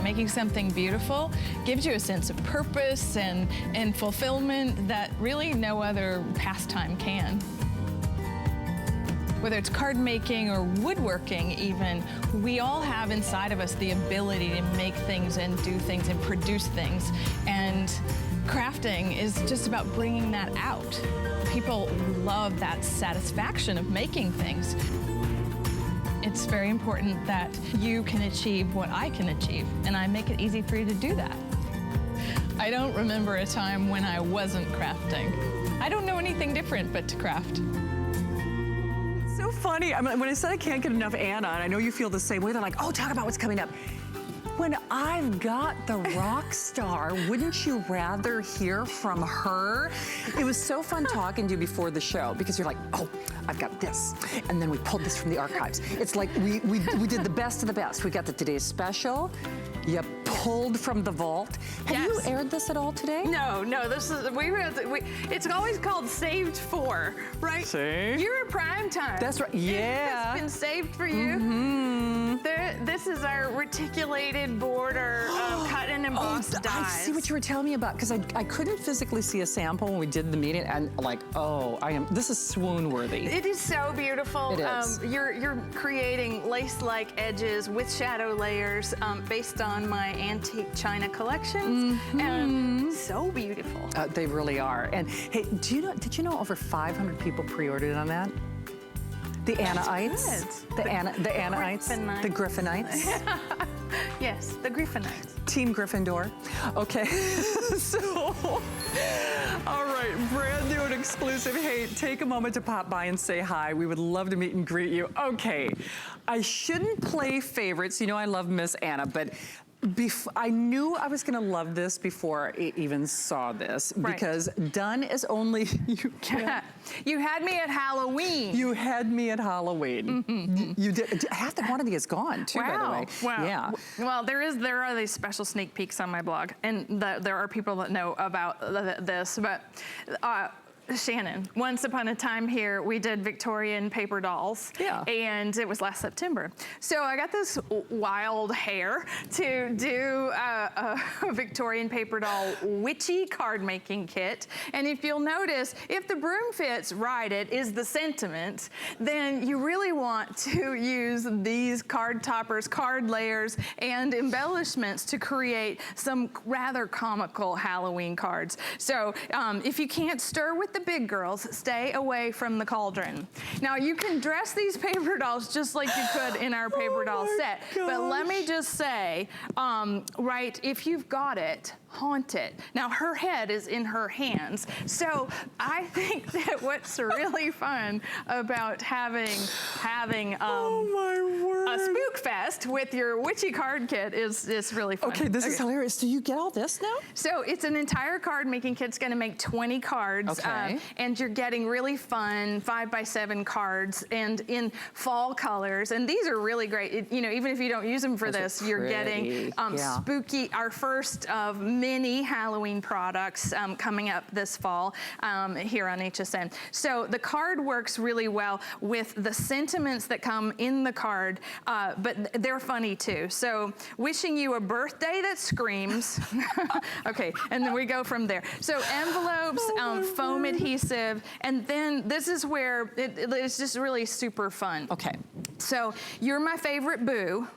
Making something beautiful gives you a sense of purpose and fulfillment that really no other pastime can. Whether it's card making or woodworking even, we all have inside of us the ability to make things and do things and produce things. And crafting is just about bringing that out. People love that satisfaction of making things. It's very important that you can achieve what I can achieve, and I make it easy for you to do that. I don't remember a time when I wasn't crafting. I don't know anything different but to craft. So funny. I mean, when I said I can't get enough Anna, and I know you feel the same way, they're like, oh, talk about what's coming up. When I've got the rock star, wouldn't you rather hear from her? It was so fun talking to you before the show because you're like, oh, I've got this. And then we pulled this from the archives. It's like we did the best of the best. We got the Today's Special. You pulled from the vault. Have you aired this at all today? No, this is, it's always called Saved For, right? See? You're a prime time. That's right, yeah. It's been saved for you. Mm-hmm. This is our reticulated border cut and embossed dies. I see what you were telling me about, because I couldn't physically see a sample when we did the meeting, and like, oh, this is swoon worthy. It is so beautiful. It is. You're creating lace-like edges with shadow layers based on my antique china collections. And so beautiful. They really are. And hey, did you know over 500 people pre-ordered on that? The Annaites, the Annaites, the Griffinites. Yes, the Griffinites. Team Gryffindor. Okay, so, all right, brand new and exclusive. Hey, take a moment to pop by and say hi. We would love to meet and greet you. Okay, I shouldn't play favorites. You know I love Miss Anna, but I knew I was gonna love this before I even saw this, because done is only, you can't. You had me at Halloween. You had me at Halloween. You did. Half the quantity is gone too, by the way. Wow. Yeah. Well, there are these special sneak peeks on my blog, and there are people that know about this, but Shannon, once upon a time here, we did Victorian paper dolls. Yeah. And it was last September. So I got this wild hair to do a Victorian paper doll witchy card making kit. And if you'll notice, if the broom fits right, it is the sentiment, then you really want to use these card toppers, card layers, and embellishments to create some rather comical Halloween cards. So if you can't stir with the big girls, stay away from the cauldron. Now you can dress these paper dolls just like you could in our paper doll set, but let me just say, right, if you've got it, haunt it. Now her head is in her hands, so I think that what's really fun about having a spook fest with your witchy card kit is really fun. Okay, this is hilarious. Do you get all this now? So it's an entire card making kit. It's going to make 20 cards, and you're getting really fun 5x7 cards and in fall colors. And these are really great. You know, even if you don't use them for this, you're getting spooky. Our first of many Halloween products coming up this fall here on HSN. So the card works really well with the sentiments that come in the card, but they're funny too. So wishing you a birthday that screams. Okay, and then we go from there. So envelopes, foam adhesive, and then this is where it's just really super fun. Okay. So you're my favorite boo.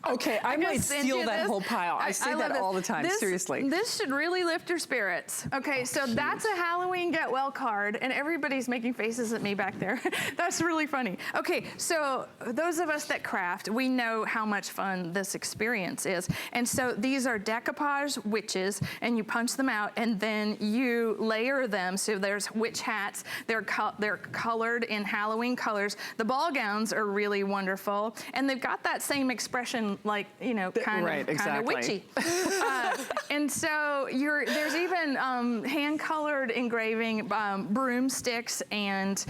Okay, I might steal that whole pile. I say that all the time, seriously. This should really lift your spirits. Okay, so that's a Halloween get well card, and everybody's making faces at me back there. That's really funny. Okay, so those of us that craft, we know how much fun this experience is. And so these are decoupage witches, and you punch them out, and then you layer them. So there's witch hats. They're colored in Halloween colors. The ball gowns are really wonderful, and they've got that same expression, like, you know, kind of witchy. And so there's even hand-colored engraving broomsticks and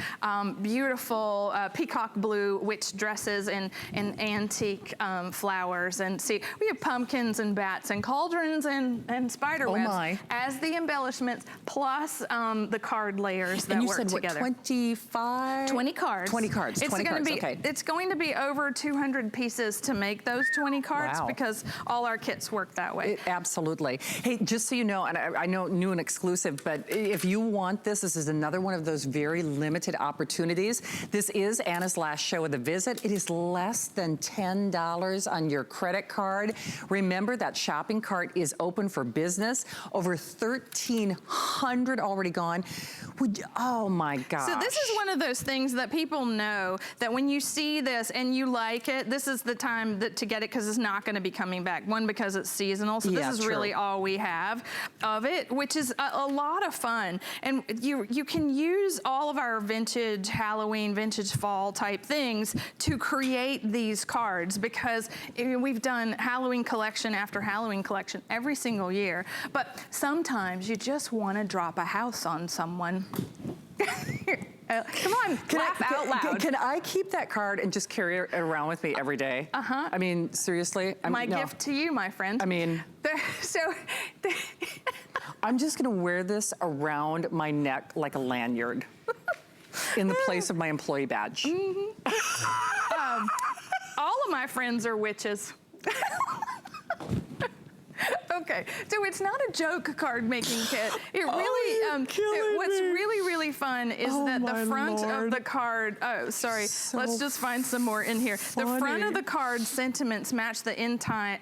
beautiful peacock blue witch dresses and antique flowers. And see, we have pumpkins and bats and cauldrons and spider webs as the embellishments, plus the card layers that work together. And you said, what, 25? 20 cards. 20 cards, It's going to be over 200 pieces to make those 20 20 cards Wow. because all our kits work that way. Absolutely. Hey, just so you know, and I know new and exclusive, but if you want this is another one of those very limited opportunities. This is Anna's last show of the visit. It is less than $10 on your credit card. Remember that shopping cart is open for business. Over 1,300 already gone. Oh my gosh. So this is one of those things that people know that when you see this and you like it, this is the time to get it because it's not going to be coming back. One, because it's seasonal, so this is really all we have of it, which is a lot of fun. And you can use all of our vintage Halloween, vintage fall type things to create these cards, because we've done Halloween collection after Halloween collection every single year. But sometimes you just want to drop a house on someone. Come on, laugh out loud. Can I keep that card and just carry it around with me every day? Uh-huh. I mean, seriously? My gift to you, my friend. I mean... I'm just gonna wear this around my neck like a lanyard in the place of my employee badge. Mm-hmm. All of my friends are witches. Okay, so it's not a joke card making kit. It really, what's really fun is that the front of the card, let's just find some more in here. The front of the card sentiments match the inside,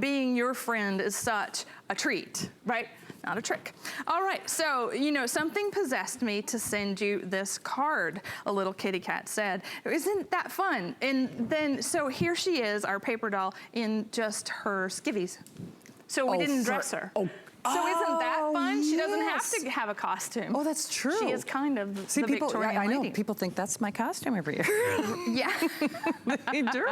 being your friend is such a treat, right? Not a trick. All right, so, something possessed me to send you this card, a little kitty cat said. Isn't that fun? And then, so here she is, our paper doll, in just her skivvies. So we didn't dress her. So isn't that fun? She doesn't have to have a costume. Oh, that's true. She is kind of the Victorian lady. I know, lady. people think that's my costume every year. Yeah. They do.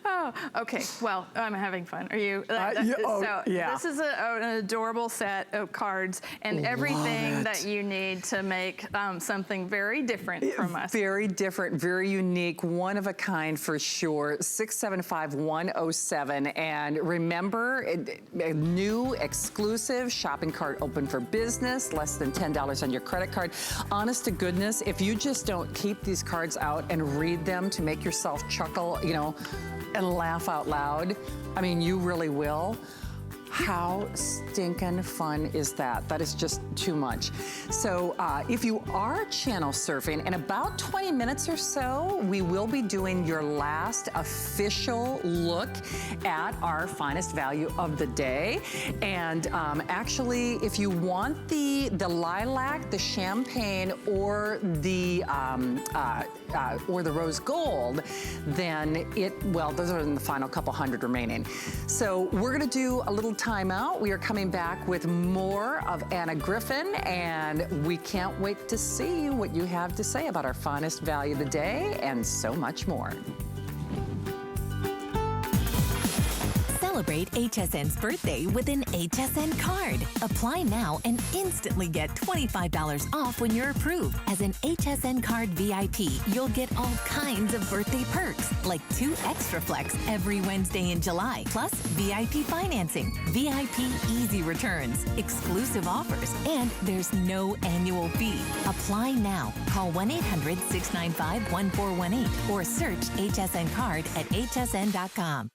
Oh, okay. Well, I'm having fun. Are you? This is an adorable set of cards and everything that you need to make something very different from us. Very different, very unique, one of a kind for sure. 675-107. And remember, a new exclusive shopping cart open for business, less than $10 on your credit card. Honest to goodness, if you just don't keep these cards out and read them to make yourself chuckle, and laugh out loud, I mean, you really will. How stinking fun is that? That is just too much. So if you are channel surfing, in about 20 minutes or so, we will be doing your last official look at our finest value of the day. And actually, if you want the lilac, the champagne, or the rose gold, then those are in the final couple hundred remaining. So we're gonna do a little timeout. We are coming back with more of Anna Griffin, and we can't wait to see what you have to say about our finest value of the day and so much more. Celebrate HSN's birthday with an HSN card. Apply now and instantly get $25 off when you're approved. As an HSN card VIP, you'll get all kinds of birthday perks, like 2 extra flex every Wednesday in July, plus VIP financing, VIP easy returns, exclusive offers, and there's no annual fee. Apply now. Call 1-800-695-1418 or search HSN card at hsn.com.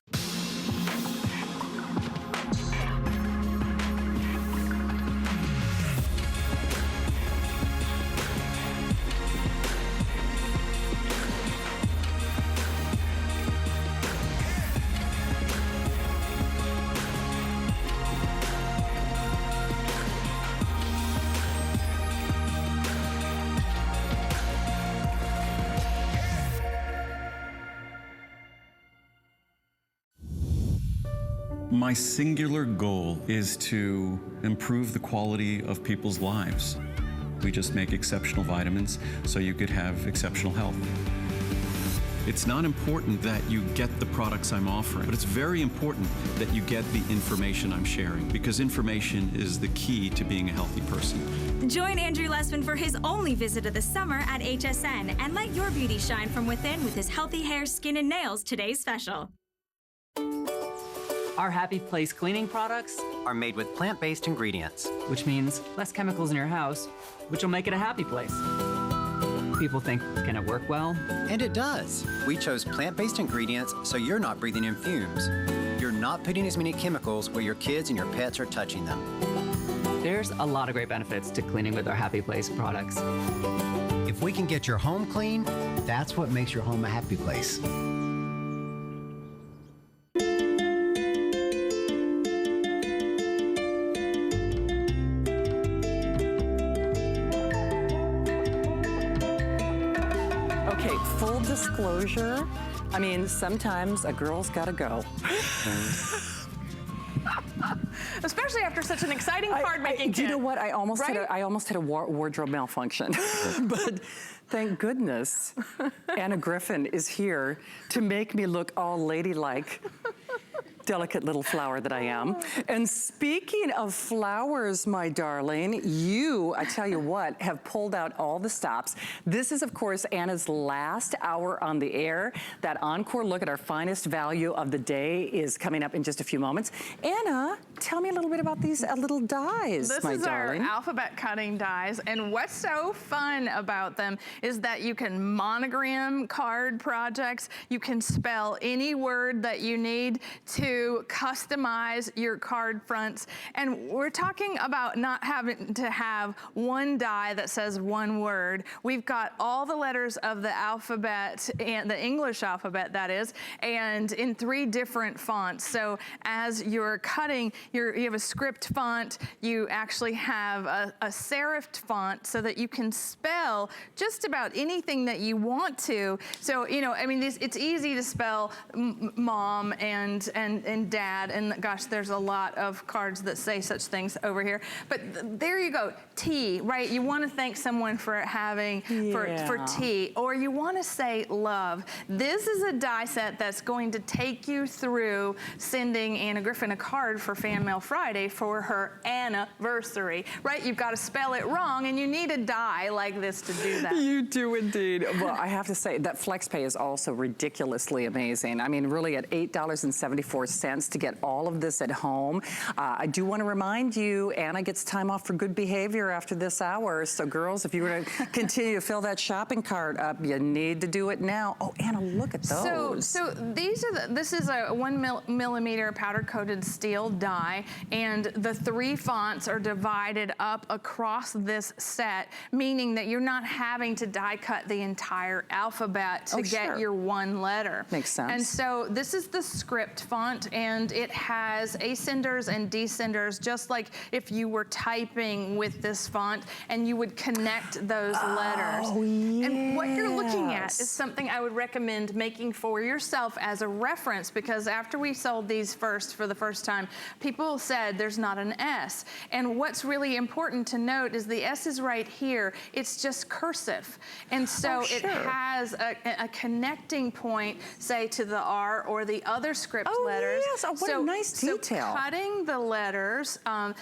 My singular goal is to improve the quality of people's lives. We just make exceptional vitamins so you could have exceptional health. It's not important that you get the products I'm offering, but it's very important that you get the information I'm sharing, because information is the key to being a healthy person. Join Andrew Lessman for his only visit of the summer at HSN and let your beauty shine from within with his Healthy Hair, Skin, and Nails Today's Special. Our Happy Place cleaning products are made with plant-based ingredients, which means less chemicals in your house, which will make it a happy place. people think, can it work well? And it does. We chose plant-based ingredients so you're not breathing in fumes. You're not putting as many chemicals where your kids and your pets are touching them. There's a lot of great benefits to cleaning with our Happy Place products. If we can get your home clean, that's what makes your home a happy place. Okay, full disclosure, I mean, sometimes a girl's gotta go. Especially after such an exciting card making Do you know what? I almost right? had a wardrobe malfunction. But thank goodness Anna Griffin is here to make me look all ladylike. Delicate little flower that I am. And speaking of flowers, my darling, you, I tell you what, have pulled out all the stops. This is, of course, Anna's last hour on the air. That encore look at our finest value of the day is coming up in just a few moments. Anna, tell me a little bit about these little dies, my darling. This is our alphabet cutting dies, and what's so fun about them is that you can monogram card projects. You can spell any word that you need to customize your card fronts. And we're talking about not having to have one die that says one word. We've got all the letters of the alphabet, and the English alphabet that is, and in 3 different fonts. So as you're cutting, you have a script font, you actually have a serif font so that you can spell just about anything that you want to. So, you know, I mean, it's easy to spell mom and dad, and gosh, there's a lot of cards that say such things over here. But there you go, tea, right? You want to thank someone for having, for tea, or you want to say love. This is a die set that's going to take you through sending Anna Griffin a card for Fan Mail Friday for her anniversary, right? You've got to spell it wrong, and you need a die like this to do that. You do indeed. Well, I have to say that FlexPay is also ridiculously amazing. I mean, really at $8.74 to get all of this at home. I do want to remind you, Anna gets time off for good behavior after this hour. So girls, if you were to continue to fill that shopping cart up, you need to do it now. Oh, Anna, look at those. So these are this is a 1 millimeter powder coated steel die, and the 3 fonts are divided up across this set, meaning that you're not having to die cut the entire alphabet to get your one letter. Makes sense. And so this is the script font, and it has ascenders and descenders, just like if you were typing with this font, and you would connect those letters. And what you're looking at is something I would recommend making for yourself as a reference, because after we sold these for the first time, people said there's not an S. And what's really important to note is the S is right here. It's just cursive. And so it has a connecting point, say, to the R or the other script letters. Yes. Oh, what a nice detail. So cutting the letters,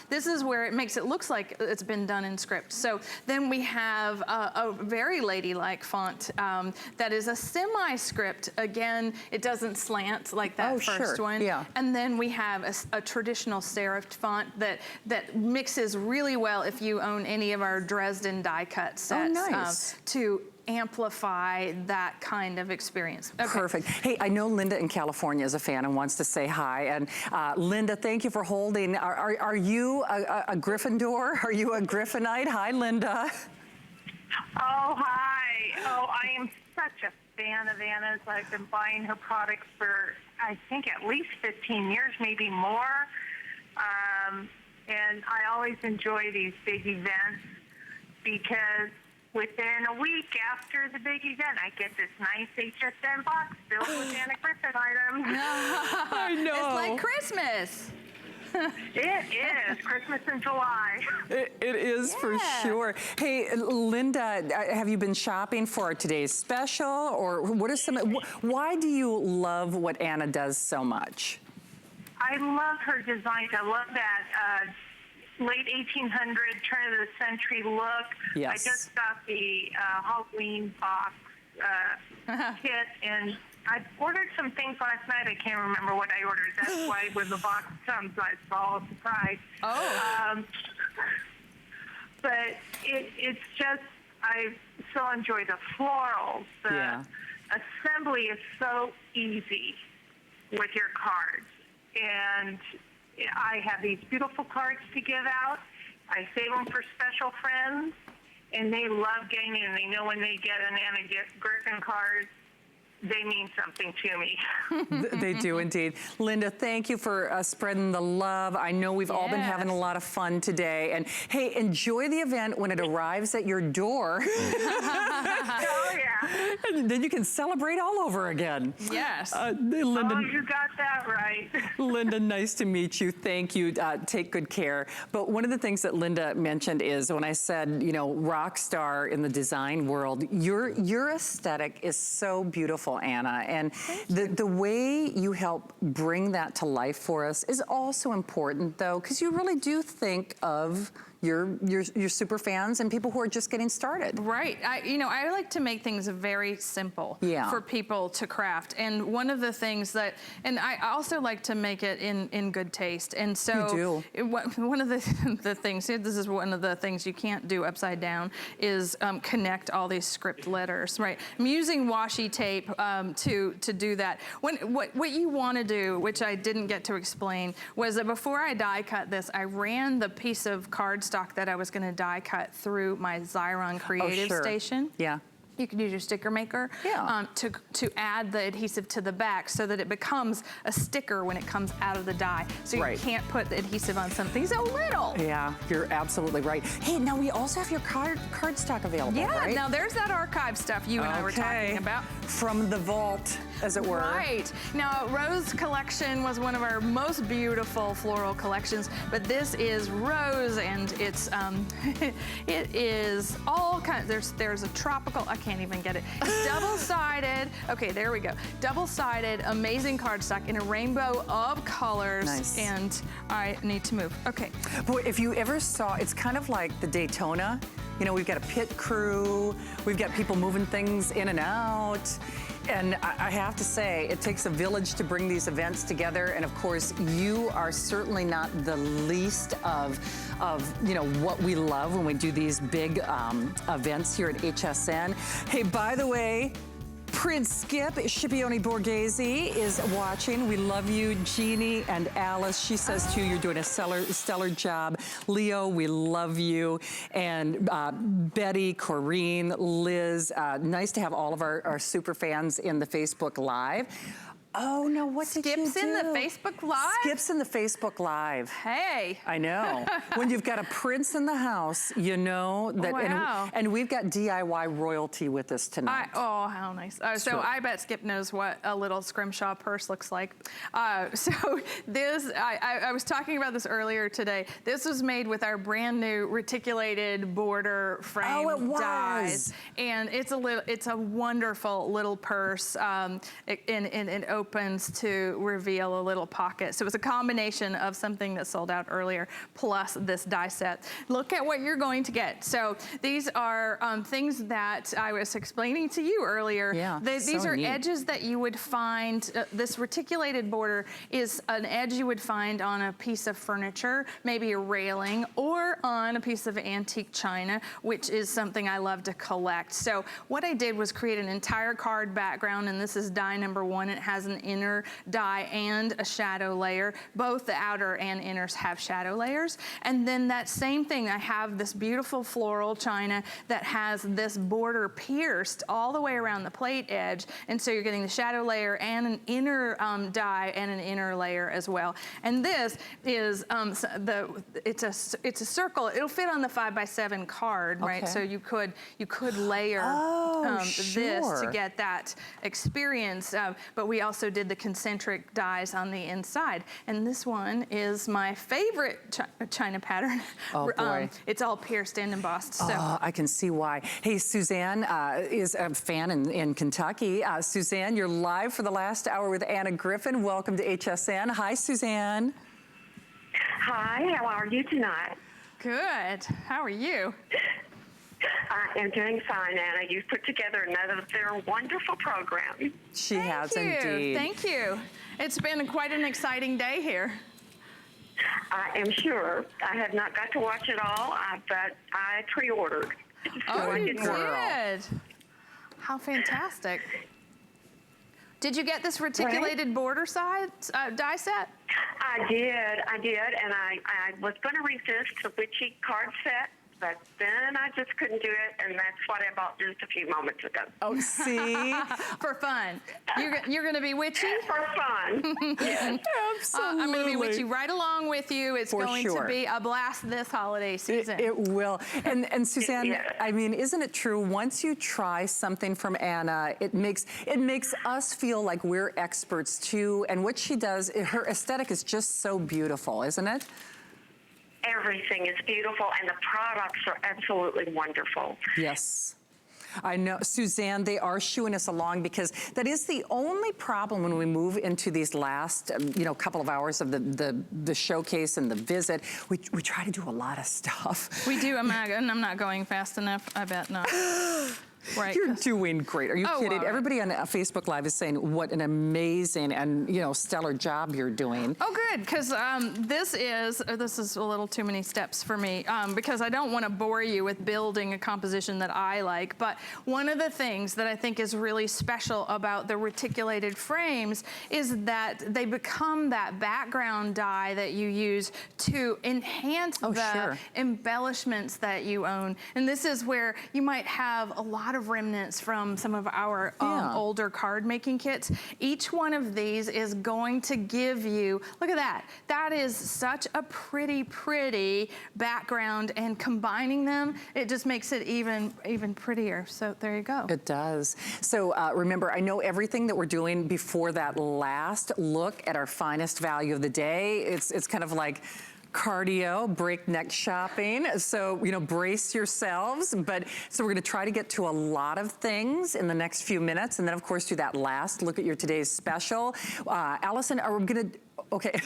this is where it makes it look like it's been done in script. So then we have a very ladylike font that is a semi-script. Again, it doesn't slant like that first one. Yeah. And then we have a traditional serif font that mixes really well if you own any of our Dresden die cut sets. Oh, nice. To amplify that kind of experience. Okay. Perfect. Hey, I know Linda in California is a fan and wants to say hi. And Linda, thank you for holding. Are you a Gryffindor? Are you a Griffinite? Hi, Linda. Oh, hi. Oh, I am such a fan of Anna's. I've been buying her products for, I think, at least 15 years, maybe more. And I always enjoy these big events because within a week after the big event, I get this nice HSN box filled with Anna Griffin items. I know. It's like Christmas. It is. Christmas in July. It is for sure. Hey, Linda, have you been shopping for today's special? Or what are some, why do you love what Anna does so much? I love her designs. I love that late 1800 turn of the century look. Yes. I just got the Halloween box kit, and I ordered some things last night. I can't remember what I ordered. That's why when the box comes, it's all a surprise. Oh. But it's just, I so enjoy the florals. The assembly is so easy with your cards. And I have these beautiful cards to give out. I save them for special friends, and they love getting it. And they know when they get an Anna Griffin card, they mean something to me. They do indeed. Linda, thank you for spreading the love. I know we've all been having a lot of fun today. And hey, enjoy the event when it arrives at your door. Oh, yeah. And then you can celebrate all over again. Yes. Linda, Oh, you got that right. Linda, nice to meet you. Thank you. Take good care. But one of the things that Linda mentioned is when I said, you know, rock star in the design world, your aesthetic is so beautiful, Anna. And the way you help bring that to life for us is also important, though, because you really do think of your super fans and people who are just getting started. Right. I like to make things very simple for people to craft. And one of the things that, and I also like to make it in good taste. And so one of the things, this is one of the things you can't do upside down, is connect all these script letters, right? I'm using washi tape to do that. What you want to do, which I didn't get to explain, was that before I die cut this, I ran the piece of cardstock that I was going to die cut through my Xyron Creative Station. Yeah. You can use your sticker maker to add the adhesive to the back so that it becomes a sticker when it comes out of the die. So you can't put the adhesive on something so little. Yeah, you're absolutely right. Hey, now we also have your cardstock available, right? Now there's that archive stuff you and I were talking about. From the vault, as it were. Right. Now, Rose collection was one of our most beautiful floral collections, but this is Rose, and it's it is all kinds. There's a tropical. I can't even get it. It's double-sided. Okay, there we go. Double-sided, amazing cardstock in a rainbow of colors. Nice. And I need to move. Okay. Boy, if you ever saw, it's kind of like the Daytona. You know, we've got a pit crew. We've got people moving things in and out. And I have to say, it takes a village to bring these events together. And of course, you are certainly not the least of you know, what we love when we do these big events here at HSN. Hey, by the way, Prince Skip Scipione Borghese is watching. We love you, Jeannie and Alice. She says too, you're doing a stellar job. Leo, we love you. And Betty, Corrine, Liz, nice to have all of our super fans in the Facebook Live. Oh, no, what did you do? Skips in the Facebook Live? Skips in the Facebook Live. Hey. I know. When you've got a prince in the house, you know that. Wow. And we've got DIY royalty with us tonight. Oh, how nice. So I bet Skip knows what a little scrimshaw purse looks like. So this, I was talking about this earlier today. This was made with our brand new reticulated border frame dies. And it's a wonderful little purse. It opens to reveal a little pocket. So it was a combination of something that sold out earlier plus this die set. Look at what you're going to get. So these are things that I was explaining to you earlier. Yeah, These are edges that you would find. This reticulated border is an edge you would find on a piece of furniture, maybe a railing, or on a piece of antique china, which is something I love to collect. So what I did was create an entire card background, and this is die number 1. It has an inner die and a shadow layer. Both the outer and inners have shadow layers. And then that same thing, I have this beautiful floral china that has this border pierced all the way around the plate edge. And so you're getting the shadow layer and an inner die and an inner layer as well. And this is it's a circle. It'll fit on the 5x7 card, right? So you could layer this to get that experience. But we also did the concentric dies on the inside. And this one is my favorite china pattern. Oh, boy. It's all pierced and embossed. So. I can see why. Hey, Suzanne is a fan in Kentucky. Suzanne, you're live for the last hour with Anna Griffin. Welcome to HSN. Hi, Suzanne. Hi, how are you tonight? Good. How are you? I am doing fine, Anna. You've put together another wonderful program. She has indeed. Thank you. It's been quite an exciting day here. I am sure. I have not got to watch it all, but I pre-ordered. Oh, I you did work. did. How fantastic. Did you get this reticulated border die set? I did, and I was going to resist the witchy card set, but then I just couldn't do it, and that's what I bought just a few moments ago. Oh, see? For fun. You're going to be witchy? For fun. Yes. Absolutely. I'm going to be witchy right along with you. It's For going sure. to be a blast this holiday season. It will. And Suzanne, Yeah. I mean, isn't it true? Once you try something from Anna, it makes us feel like we're experts too. And what she does, her aesthetic is just so beautiful, isn't it? Everything is beautiful, and the products are absolutely wonderful. Yes. I know, Suzanne, they are shooing us along because that is the only problem when we move into these last, couple of hours of the showcase and the visit. We try to do a lot of stuff. We do, and I'm not going fast enough. I bet not. Right. You're doing great. Are you kidding? Right. Everybody on Facebook Live is saying what an amazing and stellar job you're doing. Oh, good, because this is a little too many steps for me because I don't want to bore you with building a composition that I like. But one of the things that I think is really special about the reticulated frames is that they become that background die that you use to enhance the embellishments that you own. And this is where you might have a lot of remnants from some of our older card making kits. Each one of these is going to give you, look at that. That is such a pretty background, and combining them, it just makes it even prettier. So there you go. It does. So remember, I know everything that we're doing before that last look at our finest value of the day. It's kind of like cardio, breakneck shopping. So, brace yourselves. So we're gonna try to get to a lot of things in the next few minutes. And then of course do that last look at your today's special. Allison, are we gonna, okay.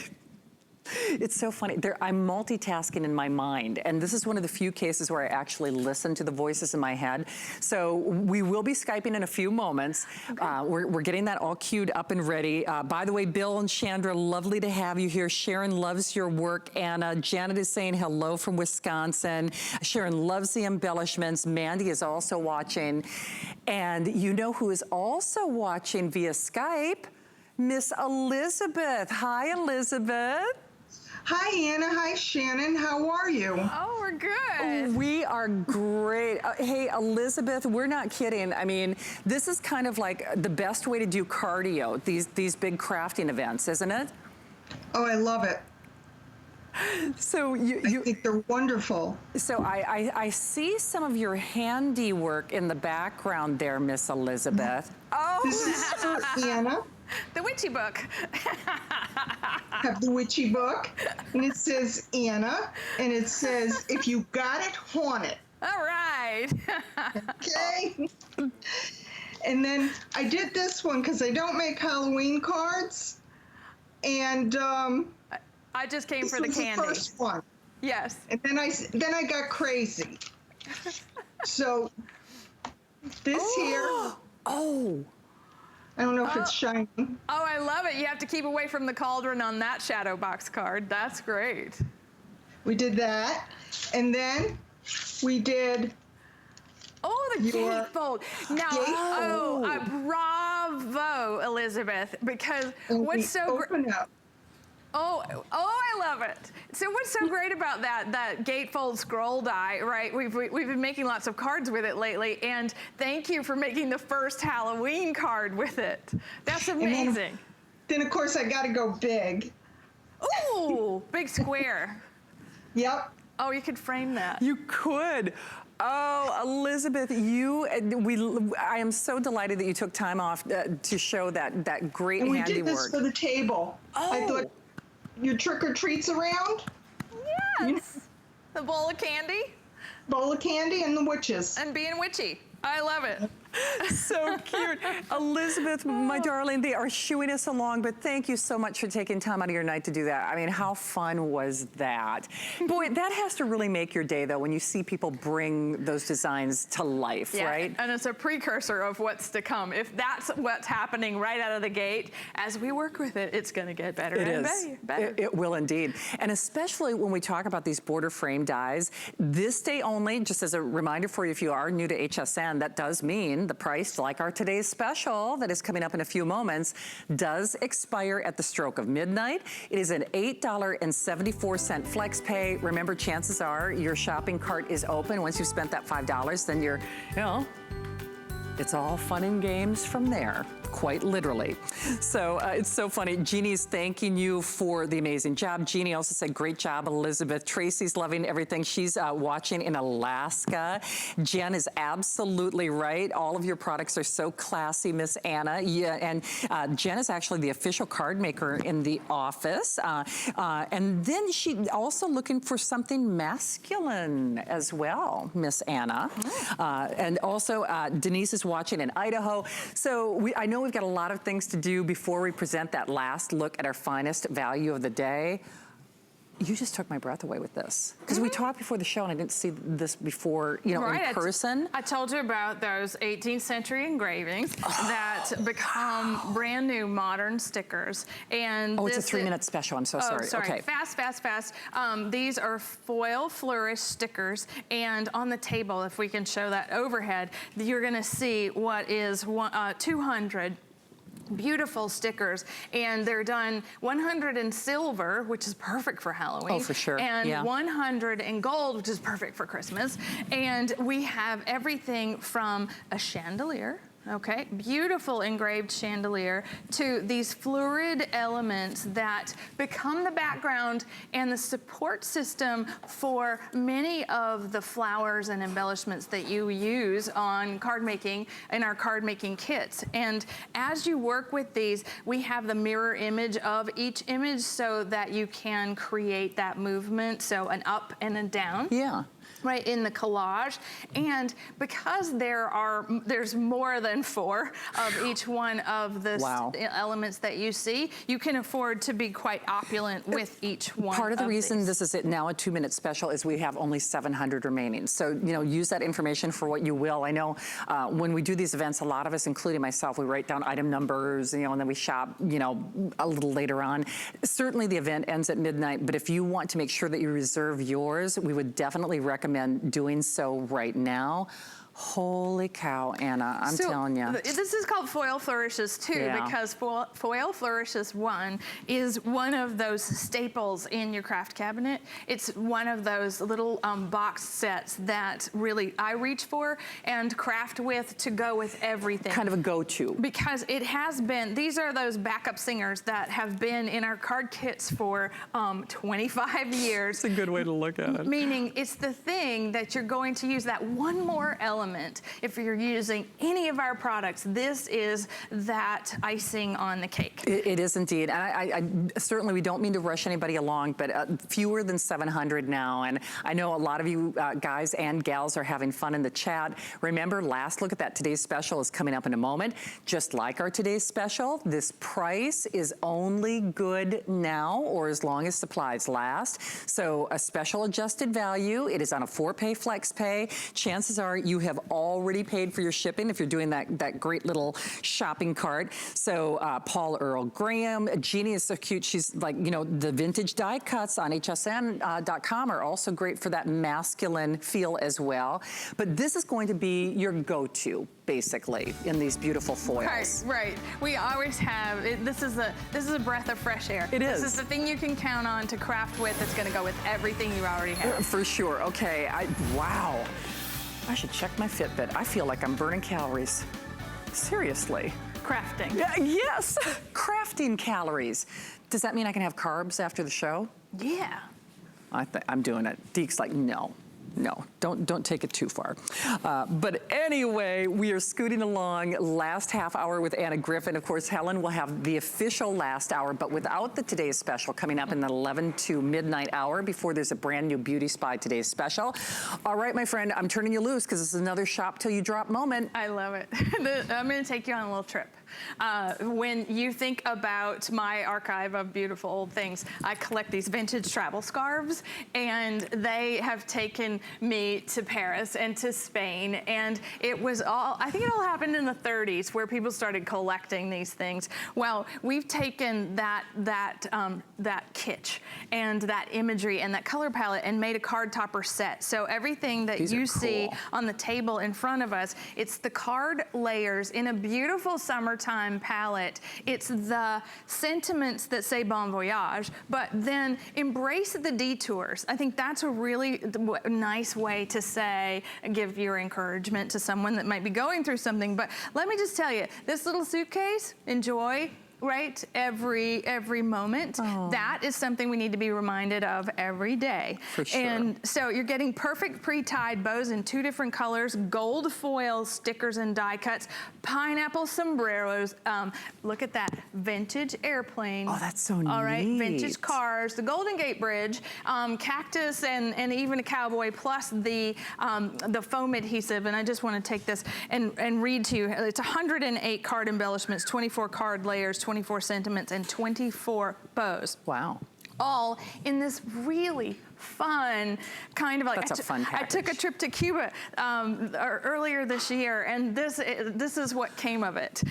It's so funny. I'm multitasking in my mind, and this is one of the few cases where I actually listen to the voices in my head. So we will be Skyping in a few moments. Okay. We're getting that all queued up and ready. By the way, Bill and Chandra, lovely to have you here. Sharon loves your work. Anna, Janet is saying hello from Wisconsin. Sharon loves the embellishments. Mandy is also watching. And you know who is also watching via Skype? Miss Elizabeth. Hi, Elizabeth. Hi, Anna. Hi, Shannon. How are you? Oh, we're good. We are great. Hey, Elizabeth, we're not kidding. I mean, this is kind of like the best way to do cardio, these big crafting events, isn't it? Oh, I love it. So I think they're wonderful. So I see some of your handiwork in the background there, Miss Elizabeth. Oh, this is for Anna. The witchy book. Have the witchy book, and it says Anna, and it says, if you got it, haunt it. All right. Okay. And then I did this one because I don't make Halloween cards, and I just came for the was candy. The first one. Yes. And then I got crazy. So this here. Oh. I don't know if it's shining. Oh, I love it. You have to keep away from the cauldron on that shadow box card. That's great. We did that. And then we did... Oh, the gatefold. Now, bravo, Elizabeth, because what's so great... Oh, I love it. So what's so great about that gatefold scroll die, right? We've been making lots of cards with it lately, and thank you for making the first Halloween card with it. That's amazing. Then of course I got to go big. Ooh, big square. Yep. Oh, you could frame that. You could. Oh, Elizabeth, I am so delighted that you took time off to show that great handiwork. And we did this for the table. Oh. I thought, your trick-or-treats around? Yes. The bowl of candy. Bowl of candy and the witches. And being witchy. I love it. So cute. Elizabeth, my darling, they are shooing us along, but thank you so much for taking time out of your night to do that. I mean, how fun was that? Boy, that has to really make your day, though, when you see people bring those designs to life, right? And it's a precursor of what's to come. If that's what's happening right out of the gate, as we work with it, it's going to get better and better. It will indeed. And especially when we talk about these border frame dies, this day only, just as a reminder for you, if you are new to HSN, that does mean the price, like our today's special that is coming up in a few moments, does expire at the stroke of midnight. It is an $8.74 flex pay. Remember, chances are your shopping cart is open. Once you've spent that $5, then you're, it's all fun and games from there, quite literally. So it's so funny. Jeannie's thanking you for the amazing job. Jeannie also said, great job, Elizabeth. Tracy's loving everything. She's watching in Alaska. Jen is absolutely right. All of your products are so classy, Miss Anna. Yeah, and Jen is actually the official card maker in the office. And then she also looking for something masculine as well, Miss Anna. And also Denise is watching in Idaho. So I know we've got a lot of things to do before we present that last look at our finest value of the day. You just took my breath away with this. Because we talked before the show and I didn't see this before, in person. I told you about those 18th century engravings that become brand new modern stickers. And it's a 3-minute special, I'm so sorry. Okay. Fast. These are foil flourish stickers, and on the table, if we can show that overhead, you're gonna see what is 200 beautiful stickers, and they're done 100 in silver, which is perfect for Halloween. Oh, for sure. And 100 in gold, which is perfect for Christmas. And we have everything from a chandelier, okay, beautiful engraved chandelier, to these fluid elements that become the background and the support system for many of the flowers and embellishments that you use on card making, in our card making kits. And as you work with these, we have the mirror image of each image so that you can create that movement, so an up and a down. Yeah. Right, in the collage. And because there's more than 4 of each one of the elements that you see, you can afford to be quite opulent with each one. Part of the reason this is now a 2-minute special is we have only 700 remaining. So, use that information for what you will. I know when we do these events, a lot of us, including myself, we write down item numbers, and then we shop, a little later on. Certainly the event ends at midnight, but if you want to make sure that you reserve yours, we would definitely recommend doing so right now. Holy cow, Anna, I'm telling you. This is called Foil Flourishes 2 because Foil Flourishes 1 is one of those staples in your craft cabinet. It's one of those little box sets that really I reach for and craft with to go with everything. Kind of a go-to. Because it has been, these are those backup singers that have been in our card kits for 25 years. It's a good way to look at it. Meaning it's the thing that you're going to use, that one more element. If you're using any of our products, this is that icing on the cake. It is indeed. And I certainly, we don't mean to rush anybody along, but fewer than 700 now. And I know a lot of you guys and gals are having fun in the chat. Remember, last look at that today's special is coming up in a moment. Just like our today's special, this price is only good now or as long as supplies last. So a special adjusted value. It is on a 4-pay flex pay. Chances are you have already paid for your shipping if you're doing that great little shopping cart. So Paul Earl Graham, Jeannie is so cute. She's like, the vintage die cuts on hsn.com are also great for that masculine feel as well. But this is going to be your go-to, basically, in these beautiful foils. Right. We always have, this is a breath of fresh air. It is. This is the thing you can count on to craft with. It's going to go with everything you already have. For sure. Okay. Wow. I should check my Fitbit. I feel like I'm burning calories. Seriously. Crafting. Yes, crafting calories. Does that mean I can have carbs after the show? Yeah. I'm doing it. Deke's like, no. No, don't take it too far. But anyway, we are scooting along last half hour with Anna Griffin. Of course, Helen will have the official last hour, but without the Today's Special coming up in the 11 to midnight hour before there's a brand new Beauty Spy Today's Special. All right, my friend, I'm turning you loose because this is another shop till you drop moment. I love it. I'm going to take you on a little trip. When you think about my archive of beautiful old things, I collect these vintage travel scarves, and they have taken me to Paris and to Spain, and it was all, I think it all happened in the 30s where people started collecting these things. Well, we've taken that kitsch and that imagery and that color palette and made a card topper set. So everything that you see on the table in front of us, it's the card layers in a beautiful summertime palette. It's the sentiments that say bon voyage, but then embrace the detours. I think that's a really nice way to say, give your encouragement to someone that might be going through something. But let me just tell you, this little suitcase, enjoy. Right, every moment. Oh. That is something we need to be reminded of every day. For sure. And so you're getting perfect pre-tied bows in 2 different colors, gold foil stickers and die cuts, pineapple sombreros. Look at that, vintage airplane. Oh, that's so neat. All right, vintage cars, the Golden Gate Bridge, cactus, and even a cowboy, plus the foam adhesive. And I just want to take this and read to you. It's 108 card embellishments, 24 card layers, 24 sentiments, and 24 bows. Wow. All in this really fun kind of like, that's a fun package. I took a trip to Cuba earlier this year, and this is what came of it.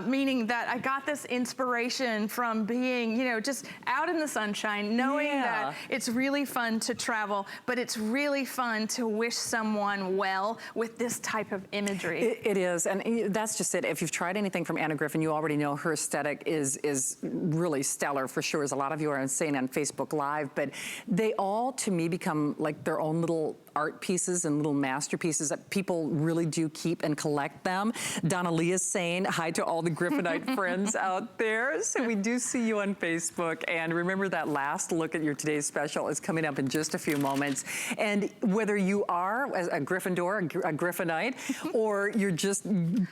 Meaning that I got this inspiration from being, just out in the sunshine, knowing that it's really fun to travel, but it's really fun to wish someone well with this type of imagery. It is, and that's just it. If you've tried anything from Anna Griffin, you already know her aesthetic is really stellar for sure, as a lot of you are saying on Facebook Live, but they all, to me, become like their own little art pieces and little masterpieces that people really do keep and collect them. Donna Lee is saying hi to all the Griffinite friends out there. So we do see you on Facebook. And remember, that last look at your Today's Special is coming up in just a few moments. And whether you are a Gryffindor, a Griffinite, or you're just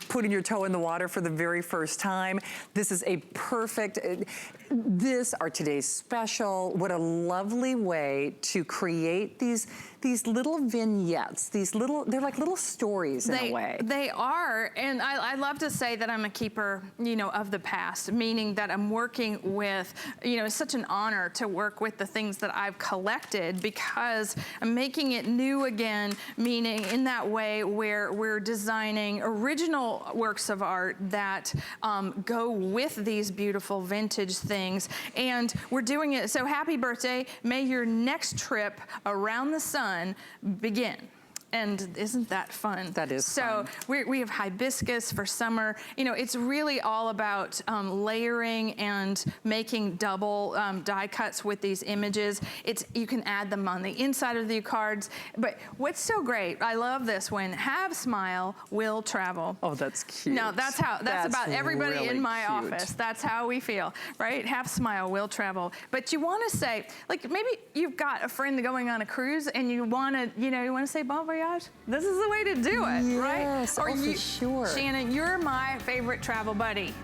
putting your toe in the water for the very first time, this is a perfect, our Today's Special. What a lovely way to create these little vignettes, they're like little stories in a way. They are, and I love to say that I'm a keeper, of the past, meaning that I'm working with, it's such an honor to work with the things that I've collected, because I'm making it new again, meaning in that way where we're designing original works of art that go with these beautiful vintage things, and we're doing it. So happy birthday. May your next trip around the sun begin. And isn't that fun? That is fun. So we have hibiscus for summer. It's really all about layering and making double die cuts with these images. You can add them on the inside of the cards. But what's so great, I love this one, have smile, will travel. Oh, that's cute. No, that's about everybody really in my cute. office. That's how we feel, right? Have smile, will travel. But you want to say, like, maybe you've got a friend going on a cruise and you want to say bon voyage. This is the way to do it, right? Yes, for sure. Shannon, you're my favorite travel buddy.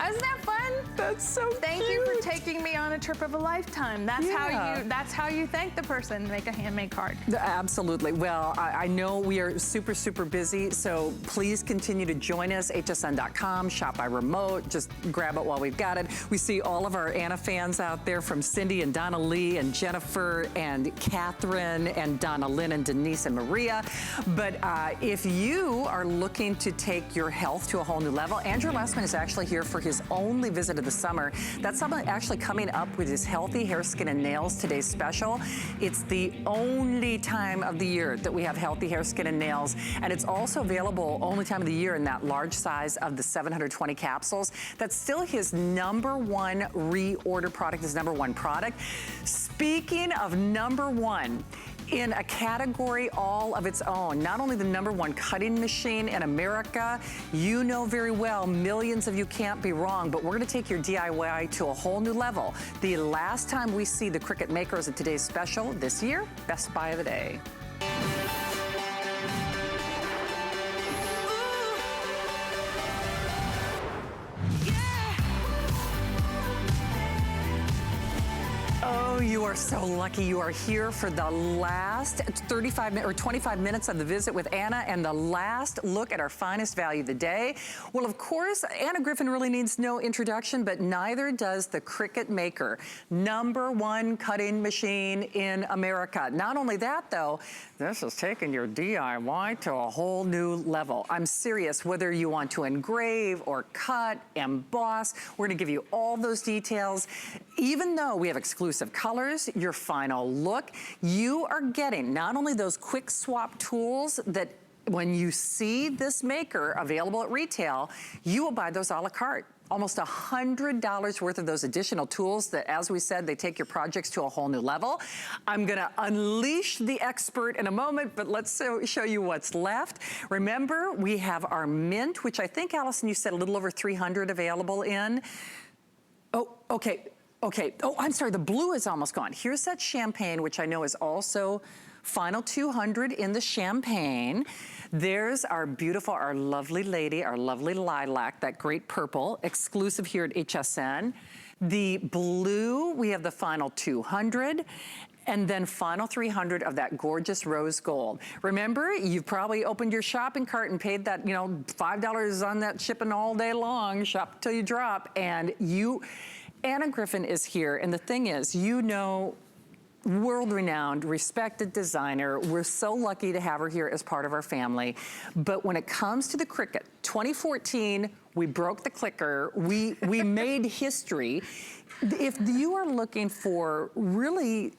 Isn't that fun? That's so cute. Thank you for taking me on a trip of a lifetime. That's how you thank the person. Make a handmade card. Absolutely. Well, I know we are super, super busy, so please continue to join us. HSN.com, shop by remote. Just grab it while we've got it. We see all of our Anna fans out there, from Cindy and Donna Lee and Jennifer and Catherine and Donna Lynn and Denise and Maria. But if you are looking to take your health to a whole new level, Andrew Lessman is actually here for his only visit of the summer. That's actually coming up with his Healthy Hair, Skin, and Nails Today's Special. It's the only time of the year that we have Healthy Hair, Skin, and Nails, and it's also available only time of the year in that large size of the 720 capsules. That's still his #1 reorder product, his #1 product. Speaking of #1, in a category all of its own, not only the #1 cutting machine in America, you know very well, millions of you can't be wrong, but we're gonna take your DIY to a whole new level. The last time we see the Cricut makers at Today's Special this year, Best Buy of the Day. you are so lucky you are here for the last 25 minutes of the visit with Anna and the last look at our finest value of the day. Well, of course, Anna Griffin really needs no introduction, but neither does the Cricut Maker, #1 cutting machine in America. Not only that, though, this is taking your DIY to a whole new level. I'm serious, whether you want to engrave or cut, emboss, we're gonna give you all those details. Even though we have exclusive colors, your final look, you are getting not only those quick swap tools that when you see this maker available at retail, you will buy those a la carte. Almost $100 worth of those additional tools that, as we said, they take your projects to a whole new level. I'm gonna unleash the expert in a moment, but let's show you what's left. Remember, we have our mint, which I think, Allison, you said a little over 300 available in. Oh, okay. Oh, I'm sorry, the blue is almost gone. Here's that champagne, which I know is also final 200 in the champagne. There's our beautiful, our lovely lady, our lovely lilac, that great purple, exclusive here at HSN. The blue, we have the final 200. And then final 300 of that gorgeous rose gold. Remember, you've probably opened your shopping cart and paid that, you know, $5 on that shipping all day long, shop till you drop. And Anna Griffin is here. And the thing is, you know, world-renowned, respected designer. We're so lucky to have her here as part of our family. But when it comes to the Cricut, 2014, we broke the clicker. We made history. If you are looking for really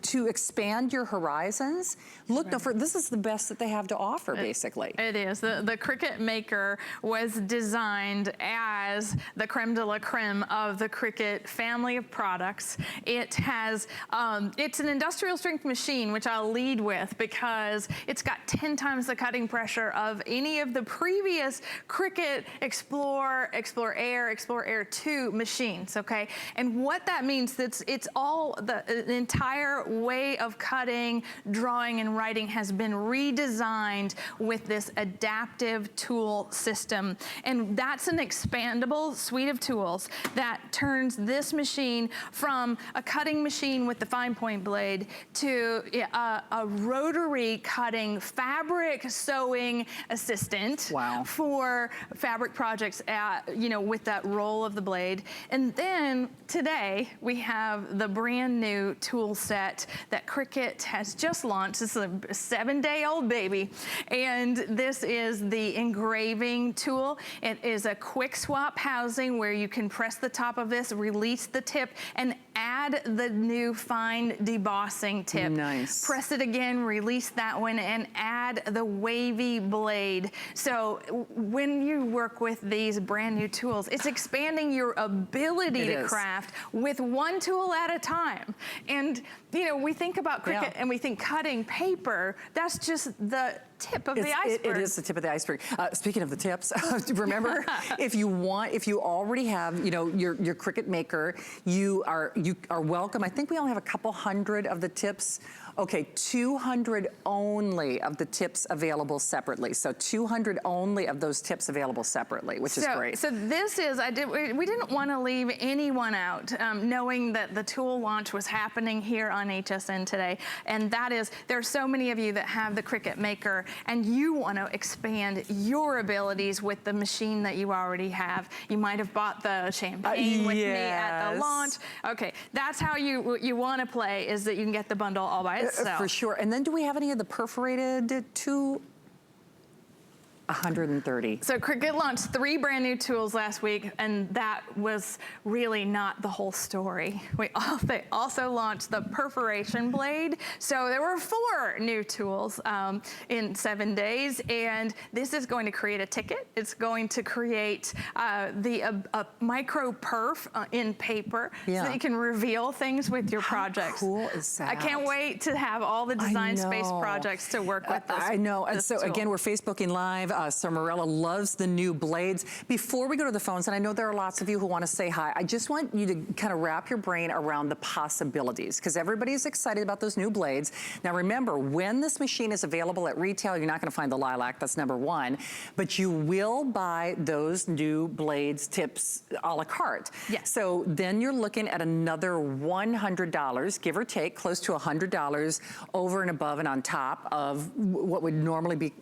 to expand your horizons, look, this is the best that they have to offer, basically. It is. The Cricut Maker was designed as the creme de la creme of the Cricut family of products. It has, it's an industrial strength machine, which I'll lead with because it's got 10 times the cutting pressure of any of the previous Cricut Explore Air 2 machines, okay? And what that means, it's all, the entire way of cutting, drawing, and writing has been redesigned with this adaptive tool system. And that's an expandable suite of tools that turns this machine from a cutting machine with the fine point blade to a rotary cutting fabric sewing assistant for fabric projects, you know, with that roll of the blade. And then today we have the brand new tool set that Cricut has just launched. This is a 7-day-old baby. And this is the engraving tool. It is a quick swap housing where you can press the top of this, release the tip, and add the new fine debossing tip. Nice. Press it again, release that one, and add the wavy blade. So when you work with these brand new tools, it's expanding your ability to craft with one tool at a time. And you know, we think about Cricut and we think cutting paper, that's just the tip of the iceberg. It is the tip of the iceberg. Speaking of the tips, remember, if you already have, you know, your Cricut Maker, you are welcome. I think we only have a couple hundred of the tips. Okay, 200 only of the tips available separately. So 200 only of those tips available separately, which is great. So this is, we didn't want to leave anyone out, knowing that the tool launch was happening here on HSN today. And that is, there's so many of you that have the Cricut Maker and you want to expand your abilities with the machine that you already have. You might have bought the champagne with me at the launch. Okay, that's how you want to play, is that you can get the bundle all by itself. For sure. And then do we have any of the perforated 130. So Cricut launched 3 brand new tools last week, and that was really not the whole story. They also launched the perforation blade. So there were 4 new tools in 7 days, and this is going to create a ticket. It's going to create a micro perf in paper so that you can reveal things with your projects. How cool is that? I can't wait to have all the design space projects to work with this. I know. And so tool. Again, we're Facebooking live. Marilla loves the new blades. Before we go to the phones, and I know there are lots of you who want to say hi, I just want you to kind of wrap your brain around the possibilities, because everybody's excited about those new blades. Now remember, when this machine is available at retail, you're not going to find the lilac, that's number one, but you will buy those new blades, tips, a la carte. Yes. So then you're looking at another $100, give or take, close to $100 over and above and on top of what would normally be,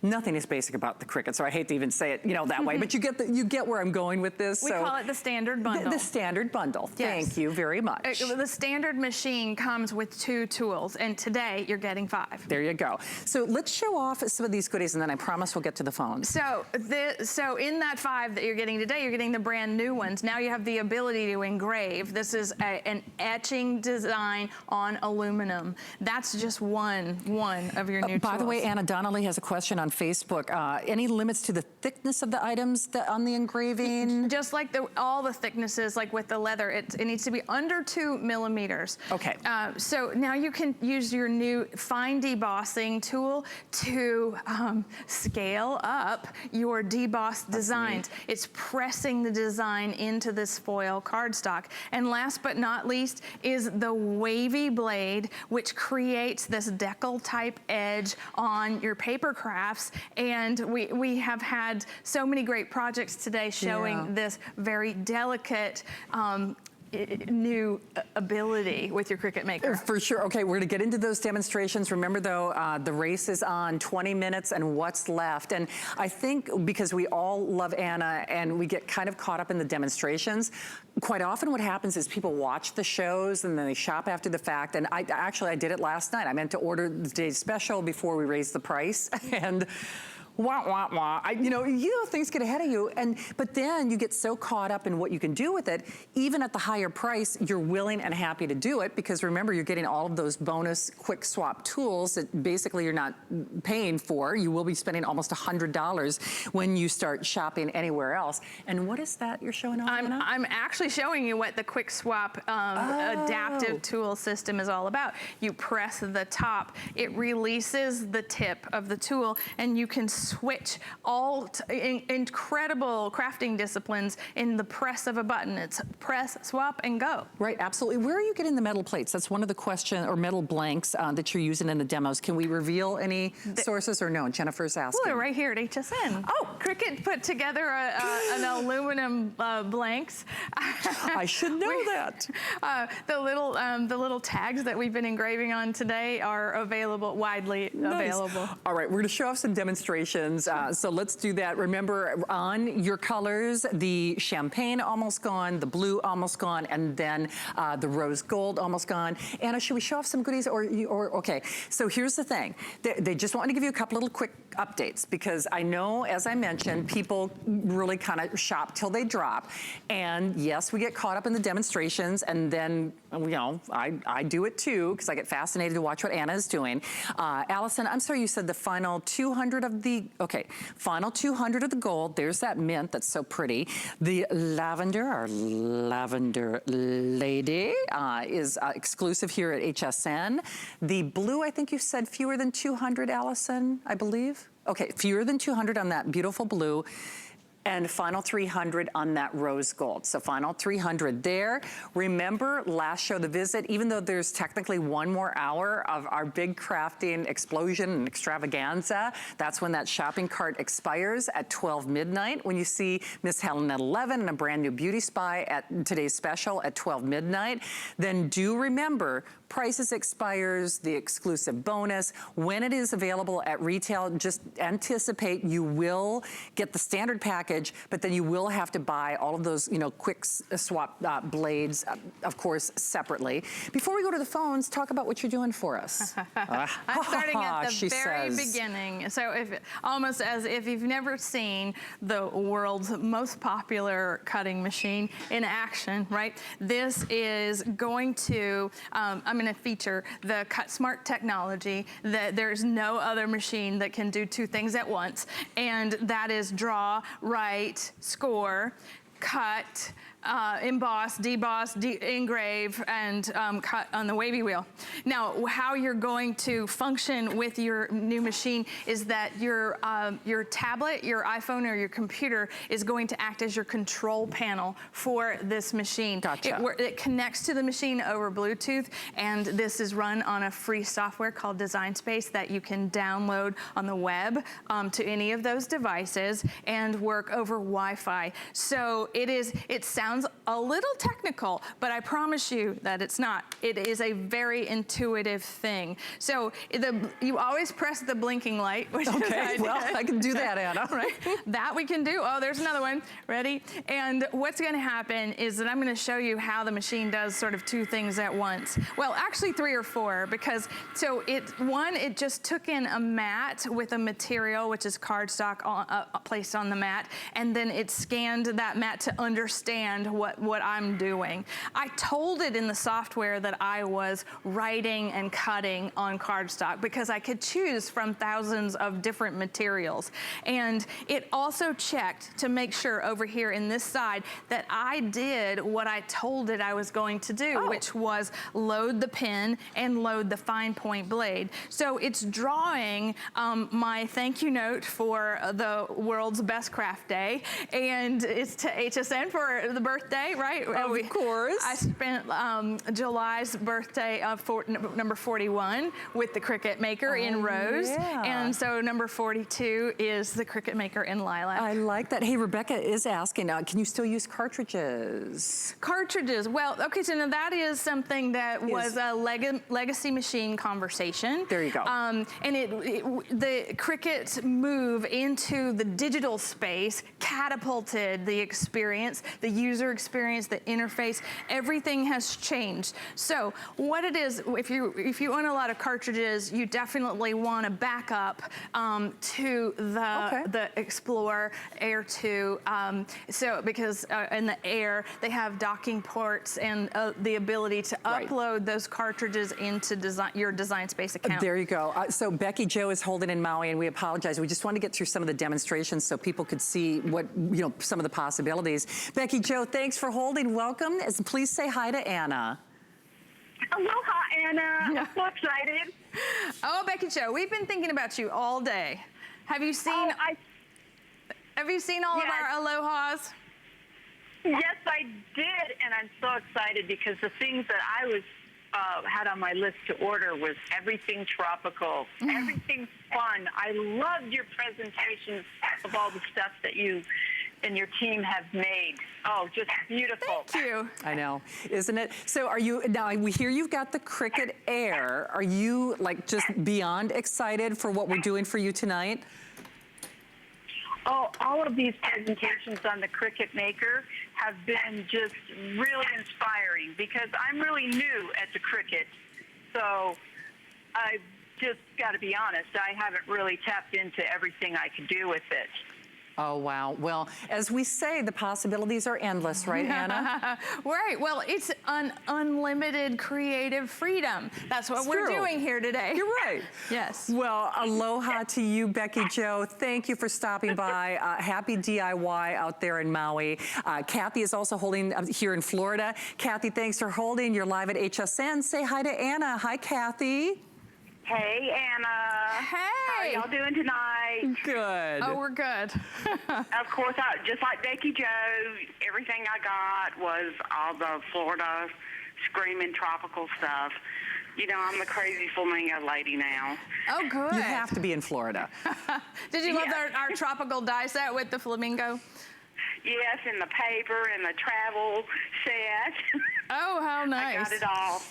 nothing is basic about the Cricut, so I hate to even say it, you know, that way, but you get where I'm going with this. We call it the standard bundle. The standard bundle. Yes. Thank you very much. The standard machine comes with 2 tools, and today you're getting 5. There you go. So let's show off some of these goodies, and then I promise we'll get to the phones. So in that 5 that you're getting today, you're getting the brand new ones. Now you have the ability to engrave. This is an etching design on aluminum. That's just one of your new tools. By the way, Anna Donnelly has a question on Facebook. Any limits to the thickness of the items on the engraving? Just like all the thicknesses, like with the leather, it needs to be under 2 millimeters. Okay. So now you can use your new fine debossing tool to scale up your debossed designs. It's pressing the design into this foil cardstock. And last but not least is the wavy blade, which creates this decal type edge on your paper crafts. And we have had so many great projects today showing this very delicate new ability with your Cricut Maker. For sure. Okay, we're gonna get into those demonstrations. Remember though, the race is on, 20 minutes and what's left. And I think because we all love Anna and we get kind of caught up in the demonstrations, quite often what happens is people watch the shows and then they shop after the fact. And I did it last night. I meant to order the today's special before we raised the price. And wah, wah, wah. You know, things get ahead of you. But then you get so caught up in what you can do with it, even at the higher price, you're willing and happy to do it because remember, you're getting all of those bonus quick swap tools that basically you're not paying for. You will be spending almost $100 when you start shopping anywhere else. And what is that you're showing off, Anna? I'm actually showing you what the quick swap adaptive tool system is all about. You press the top, it releases the tip of the tool, and you can switch all incredible crafting disciplines in the press of a button. It's press, swap, and go. Right, absolutely. Where are you getting the metal plates? That's one of the questions, or metal blanks that you're using in the demos. Can we reveal any sources or no? Jennifer's asking. Well, they're right here at HSN. Oh! Cricut put together an aluminum blanks. I should know that. The little tags that we've been engraving on today are available, widely available. All right, we're gonna show off some demonstrations. So let's do that. Remember, on your colors, the champagne almost gone, the blue almost gone, and then the rose gold almost gone. Anna, should we show off some goodies or okay. So here's the thing. They just want to give you a couple little quick updates because I know, as I mentioned, people really kind of shop till they drop. And yes, we get caught up in the demonstrations and then, you know, I do it too because I get fascinated to watch what Anna is doing. Allison, I'm sorry, you said the final 200 of the, okay, final 200 of the gold. There's that mint that's so pretty. The lavender, our lavender lady, is exclusive here at HSN. The blue, I think you said fewer than 200, Allison, I believe. Okay, fewer than 200 on that beautiful blue. And final 300 on that rose gold. So final 300 there. Remember last show, the visit, even though there's technically one more hour of our big crafting explosion and extravaganza, that's when that shopping cart expires at 12 midnight. When you see Miss Helen at 11 and a brand new Beauty Spy at today's special at 12 midnight, then do remember, prices expires, the exclusive bonus. When it is available at retail, just anticipate you will get the standard package, but then you will have to buy all of those, you know, quick swap blades, of course, separately. Before we go to the phones, talk about what you're doing for us. I'm starting at the very beginning. So almost as if you've never seen the world's most popular cutting machine in action, right? This is going to, I'm going to feature the Cut Smart technology. There's no other machine that can do 2 things at once, and that is draw, write, score, cut, emboss, deboss, engrave, and cut on the wavy wheel. Now, how you're going to function with your new machine is that your tablet, your iPhone, or your computer is going to act as your control panel for this machine. Gotcha. It connects to the machine over Bluetooth, and this is run on a free software called Design Space that you can download on the web to any of those devices and work over Wi-Fi. So it sounds a little technical, but I promise you that it's not. It is a very intuitive thing. So you always press the blinking light, which okay, well, I can do that, Anna. Right? That we can do. Oh, there's another one. Ready? And what's going to happen is that I'm going to show you how the machine does sort of two things at once. Well, actually 3 or 4, because it just took in a mat with a material, which is cardstock placed on the mat, and then it scanned that mat to understand what I'm doing. I told it in the software that I was writing and cutting on cardstock because I could choose from thousands of different materials. And it also checked to make sure over here in this side that I did what I told it I was going to do, which was load the pen and load the fine point blade. So it's drawing my thank you note for the world's best craft day, and it's to HSN for the birthday, right? Of course. I spent July's birthday of number 41 with the Cricut Maker in rose, and so number 42 is the Cricut Maker in lilac. I like that. Hey, Rebecca is asking, can you still use cartridges? Cartridges, well, okay, so now that is something that was a legacy machine conversation. There you go. And the Cricut move into the digital space catapulted the experience, the user experience, the interface, everything has changed. So what it is, if you own a lot of cartridges, you definitely want to back up to the Explorer Air 2. So because in the Air, they have docking ports and the ability to upload those cartridges into your Design Space account. There you go. So Becky Jo is holding in Maui, and we apologize. We just want to get through some of the demonstrations so people could see what, some of the possibilities. Becky Jo, thanks for holding. Welcome. Please say hi to Anna. Aloha, Anna. I'm so excited. Oh, Becky Jo, we've been thinking about you all day. Have you seen? Have you seen all of our alohas? Yes, I did, and I'm so excited because the things that I was had on my list to order was everything tropical, everything fun. I loved your presentation of all the stuff that you and your team have made. Oh, just beautiful. Thank you. I know, isn't it? So now we hear you've got the Cricut Air. Are you just beyond excited for what we're doing for you tonight? Oh, all of these presentations on the Cricut Maker have been just really inspiring because I'm really new at the Cricut. So I just got to be honest, I haven't really tapped into everything I could do with it. Oh, wow. Well, as we say, the possibilities are endless, right, Anna? Right. Well, it's an unlimited creative freedom. That's what we're doing here today. You're right. Yes. Well, aloha to you, Becky Jo. Thank you for stopping by. Happy DIY out there in Maui. Kathy is also holding here in Florida. Kathy, thanks for holding. You're live at HSN. Say hi to Anna. Hi, Kathy. Hey, Anna. Hey. How are y'all doing tonight? Good. Oh, we're good. Of course, just like Becky Jo, everything I got was all the Florida screaming tropical stuff. I'm the crazy flamingo lady now. Oh, good. You have to be in Florida. Did you love our tropical die set with the flamingo? Yes, and the paper and the travel set. Oh, how nice. I got it all.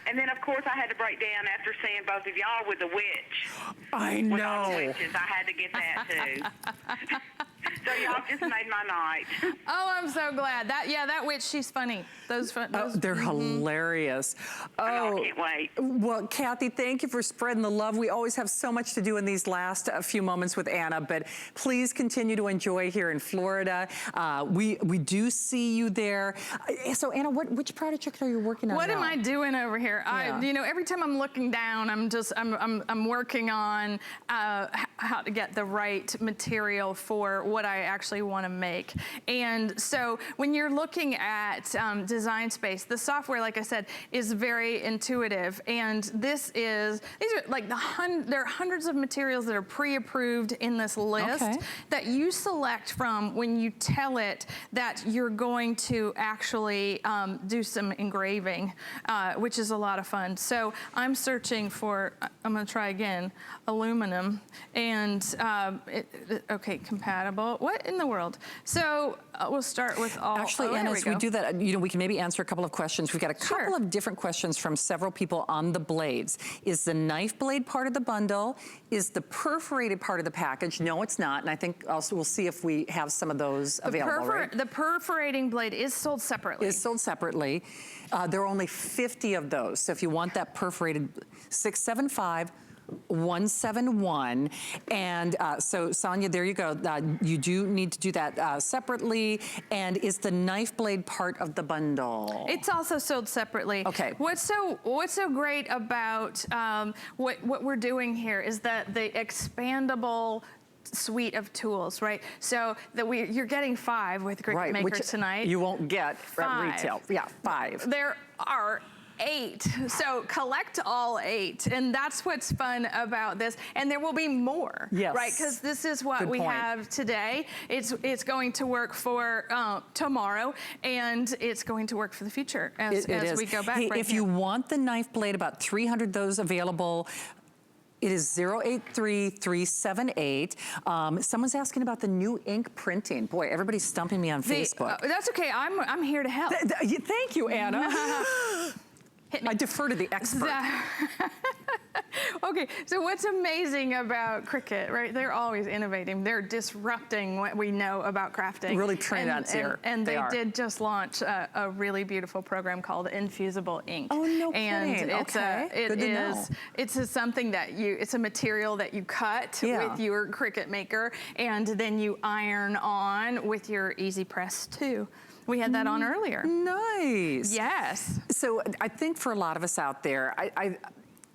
And then, of course, I had to break down after seeing both of y'all with the witch. I know. With all the witches. I had to get that, too. So y'all just made my night. Oh, I'm so glad. That witch, she's funny. They're hilarious. Oh, I can't wait. Well, Kathy, thank you for spreading the love. We always have so much to do in these last few moments with Anna, but please continue to enjoy here in Florida. We do see you there. So, Anna, which project are you working on What now? am I doing over here? Yeah. Every time I'm looking down, I'm working on how to get the right material for what I actually want to make. And so when you're looking at Design Space, the software, like I said, is very intuitive. And these are like there are hundreds of materials that are pre-approved in this list that you select from when you tell it that you're going to actually do some engraving, which is a lot of fun. So I'm searching for, I'm gonna try again, aluminum, and okay, compatible. What in the world? So we'll start with all. Actually, Anna, as we do that, you know, we can maybe answer a couple of questions. We've got a couple of different questions from several people on the blades. Is the knife blade part of the bundle? Is the perforated part of the package? No, it's not. And I think also we'll see if we have some of those available, right? The perforating blade is sold separately. Is sold separately. There are only 50 of those. So if you want that perforated, 675-171. And so Sonia, there you go. You do need to do that separately. And is the knife blade part of the bundle? It's also sold separately. Okay. What's so great about what we're doing here is that the expandable suite of tools, right? So that you're getting 5 with Griffin Maker tonight. You won't get at retail. Yeah, 5. There are 8. So collect all 8. And that's what's fun about this. And there will be more, right? Because this is what we have today. It's going to work for tomorrow, and it's going to work for the future as we go back. Hey, if you want the knife blade, about 300 those available. It is 083378. Someone's asking about the new ink printing. Boy, everybody's stumping me on Facebook. That's okay. I'm here to help. Thank you, Anna. I defer to the expert. Okay, so what's amazing about Cricut, right? They're always innovating. They're disrupting what we know about crafting. Really turning on its ear. And they did just launch a really beautiful program called Infusible Ink. Oh, no kidding. And it's something that it's a material that you cut with your Cricut Maker, and then you iron on with your Easy Press too. We had that on earlier. Nice. Yes. So I think for a lot of us out there,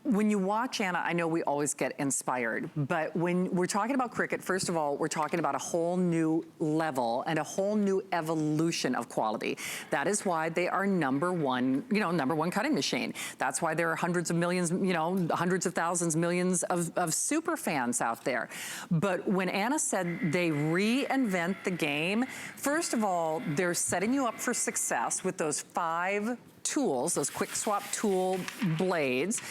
when you watch Anna, I know we always get inspired, but when we're talking about Cricut, first of all, we're talking about a whole new level and a whole new evolution of quality. That is why they are number one cutting machine. That's why there are hundreds of millions, hundreds of thousands, millions of super fans out there. But when Anna said they reinvent the game, first of all, they're setting you up for success with those 5 tools, those quick swap tool blades.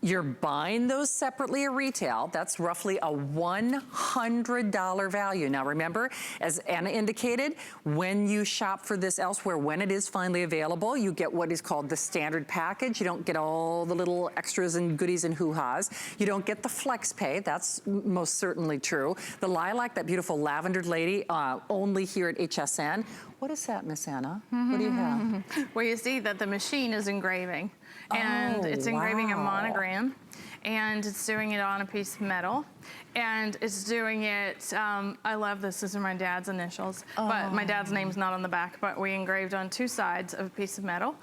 You're buying those separately at retail. That's roughly a $100 value. Now remember, as Anna indicated, when you shop for this elsewhere, when it is finally available, you get what is called the standard package. You don't get all the little extras and goodies and hoo-has. You don't get the flex pay. That's most certainly true. The lilac, that beautiful lavender lady, only here at HSN. What is that, Miss Anna? What do you have? Well, you see that the machine is engraving. And it's engraving a monogram, and it's doing it on a piece of metal, and it's doing it, I love this, these are my dad's initials, but my dad's name's not on the back, but we engraved on 2 sides of a piece of metal.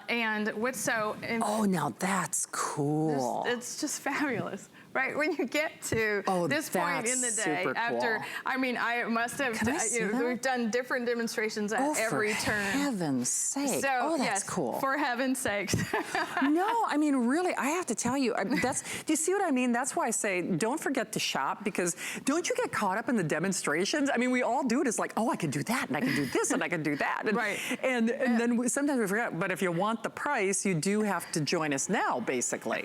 And what's so... now that's cool. It's just fabulous. Right, when you get to this point in the day, after, I mean, I must have, we've done different demonstrations at every turn. For heaven's sake. So, that's cool. For heaven's sakes. No, I mean, really, I have to tell you, do you see what I mean? That's why I say, don't forget to shop, because don't you get caught up in the demonstrations? I mean, we all do it. It's like, oh, I can do that, and I can do this, and I can do that. And, and then sometimes we forget, but if you want the price, you do have to join us now, basically.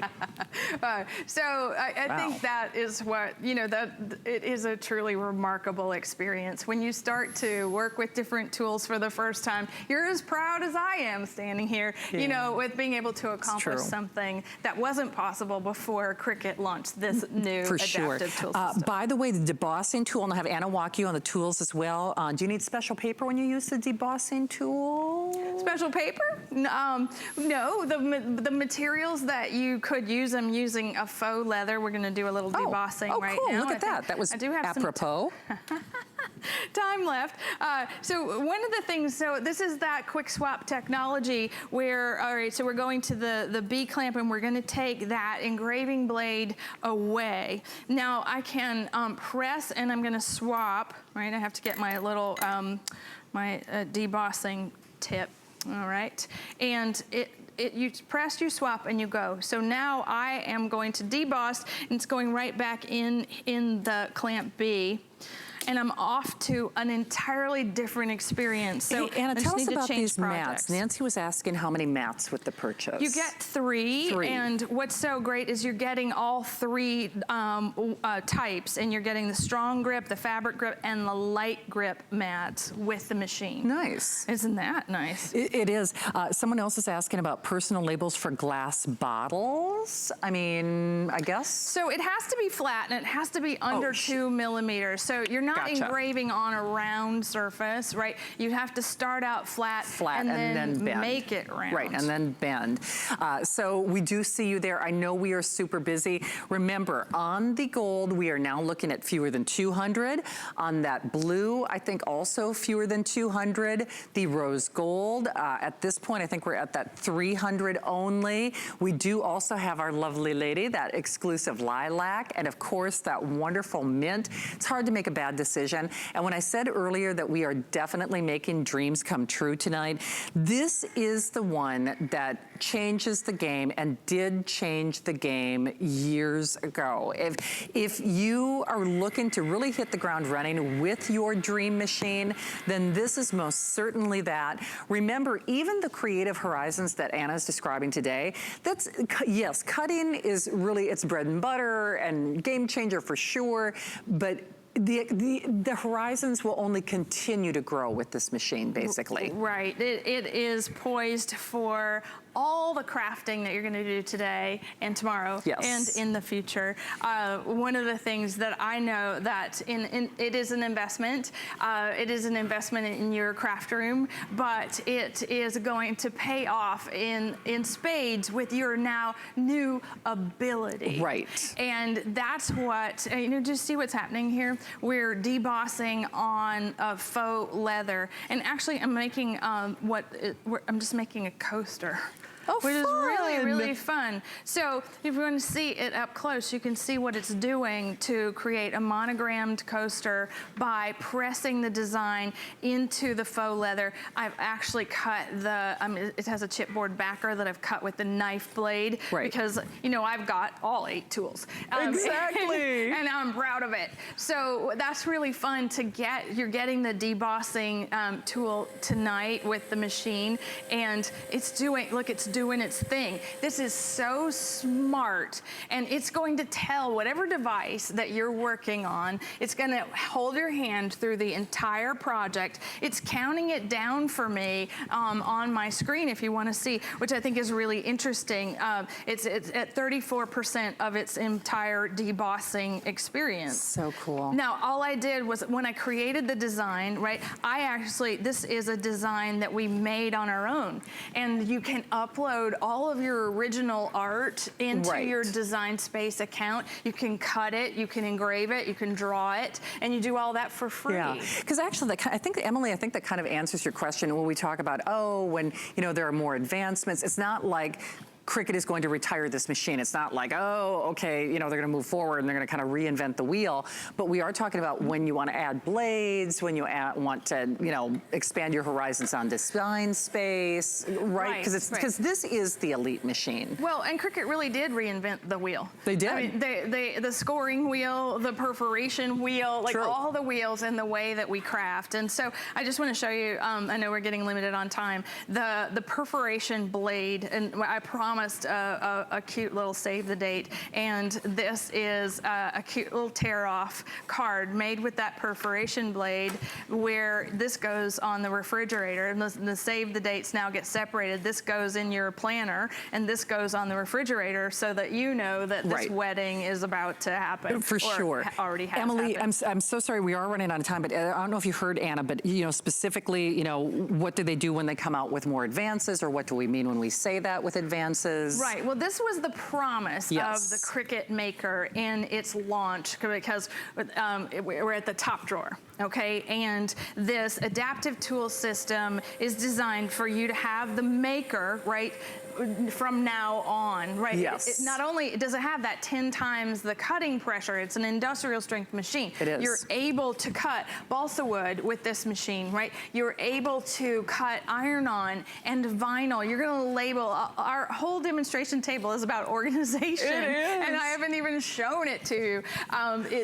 So I think that is what, that it is a truly remarkable experience. When you start to work with different tools for the first time, you're as proud as I am standing here, with being able to accomplish something that wasn't possible before Cricut launched this new adaptive tool system. By the way, the debossing tool, and I'll have Anna walk you on the tools as well. Do you need special paper when you use the debossing tool? Special paper? No, the materials that you could use, I'm using a faux leather. We're going to do a little debossing right now. Look at that. That was apropos. time left. So one of the things, so this is that quick swap technology where, all right, so we're going to the B clamp and we're going to take that engraving blade away. Now I can press and I'm going to swap, right? I have to get my little, my debossing tip, all right? And you press, you swap, and you go. So now I am going to deboss, and it's going right back in the clamp B. And I'm off to an entirely different experience. So hey, Anna, tell us about these projects. mats. Nancy was asking how many mats with the purchase. You get three, and what's so great is you're getting all three types, and you're getting the strong grip, the fabric grip, and the light grip mats with the machine. Nice. Isn't that nice? It is. Someone else is asking about personal labels for glass bottles. I mean, I guess. So it has to be flat, and it has to be under 2 millimeters. So you're not engraving on a round surface, right? You have to start out flat and then bend. Make it round. Right, and then bend. So we do see you there. I know we are super busy. Remember, on the gold, we are now looking at fewer than 200. On that blue, I think also fewer than 200. The rose gold, at this point, I think we're at that 300 only. We do also have our lovely lady, that exclusive lilac, and of course, that wonderful mint. It's hard to make a bad decision. And when I said earlier that we are definitely making dreams come true tonight, this is the one that changes the game and did change the game years ago. If you are looking to really hit the ground running with your dream machine, then this is most certainly that. Remember, even the creative horizons that Anna's describing today, that's, yes, cutting is really, it's bread and butter and game changer for sure, but the horizons will only continue to grow with this machine, basically. Right. It is poised for all the crafting that you're going to do today and tomorrow and in the future. One of the things that I know that it is an investment. It is an investment in your craft room, but it is going to pay off in spades with your now new ability. Right. And that's what, you know, just see what's happening here. We're debossing on a faux leather. And actually I'm making, I'm just making a coaster. Which is really, really fun. So if you want to see it up close, you can see what it's doing to create a monogrammed coaster by pressing the design into the faux leather. I've actually cut the, it has a chipboard backer that I've cut with the knife blade because, you know, I've got all 8 tools. Exactly. And I'm proud of it. So that's really fun to get. You're getting the debossing tool tonight with the machine, and it's doing, look, it's doing its thing. This is so smart, and it's going to tell whatever device that you're working on, it's going to hold your hand through the entire project. It's counting it down for me on my screen if you want to see, which I think is really interesting. It's at 34% of its entire debossing experience. So cool. Now, all I did was when I created the design, right, this is a design that we made on our own, and you can upload all of your original art into your Design Space account. You can cut it, you can engrave it, you can draw it, and you do all that for free. Yeah, because actually, I think, Emily, I think that kind of answers your question when we talk about, when, you know, there are more advancements. It's not like Cricut is going to retire this machine. It's not like, okay, you know, they're going to move forward and they're going to kind of reinvent the wheel. But we are talking about when you want to add blades, when you want to, you know, expand your horizons on Design Space, right? Because this is the elite machine. Well, and Cricut really did reinvent the wheel. They did. I mean, the scoring wheel, the perforation wheel, like all the wheels and the way that we craft. And so I just want to show you, I know we're getting limited on time, the perforation blade, and I promised a cute little save the date, and this is a cute little tear off card made with that perforation blade, where this goes on the refrigerator, and the save the dates now get separated. This goes in your planner, and this goes on the refrigerator, so that you know that this wedding is about to happen. For sure. Already has Emily, happened. I'm so sorry, we are running out of time, but I don't know if you heard Anna, but, you know, specifically, you know, what do they do when they come out with more advances, or what do we mean when we say that with advances? versus... Right, well this was the promise Yes. of the Cricut Maker in its launch, because we're at the top drawer, okay? And this adaptive tool system is designed for you to have the Maker, right, from now on, right? Yes. Not only does it have that 10 times the cutting pressure, it's an industrial strength machine. It is. You're able to cut balsa wood with this machine, right? You're able to cut iron-on and vinyl. You're gonna label, our whole demonstration table is about organization. It is. And I haven't even shown it to you.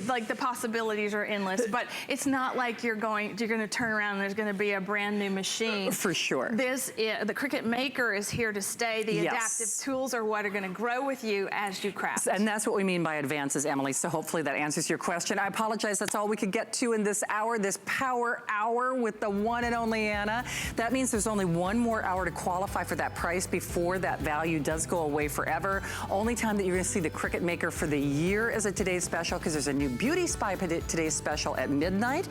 Like the possibilities are endless, but it's not like you're gonna turn around and there's gonna be a brand new machine. For sure. The Cricut Maker is here to stay. The Yes. adaptive tools are what are going to grow with you as you craft. And that's what we mean by advances, Emily. So hopefully that answers your question. I apologize, that's all we could get to in this hour, this power hour with the one and only Anna. That means there's only one more hour to qualify for that price before that value does go away forever. Only time that you're going to see the Cricut Maker for the year is a today's special, because there's a new Beauty Spy today's special at midnight.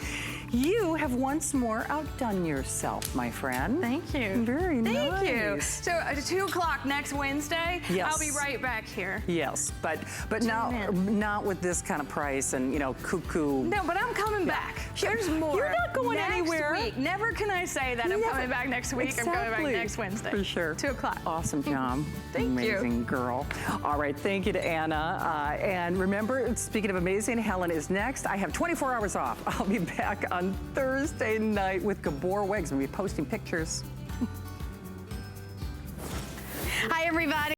You have once more outdone yourself, my friend. Thank you. Very nice. Thank you. So 2 o'clock next Wednesday, Yes. I'll be right back here. Yes, but not with this kind of price and, you know, cuckoo. No, but I'm coming back. There's more. You're not going next anywhere. Week. Never can I say that I'm coming back next week. Exactly. I'm coming back next Wednesday. For sure. 2 o'clock. Awesome job. Thank you. Amazing girl. All right, thank you to Anna. And remember, speaking of amazing, Helen is next. I have 24 hours off. I'll be back on Thursday night with Gabor Weggs. We'll be posting pictures. Hi, everybody.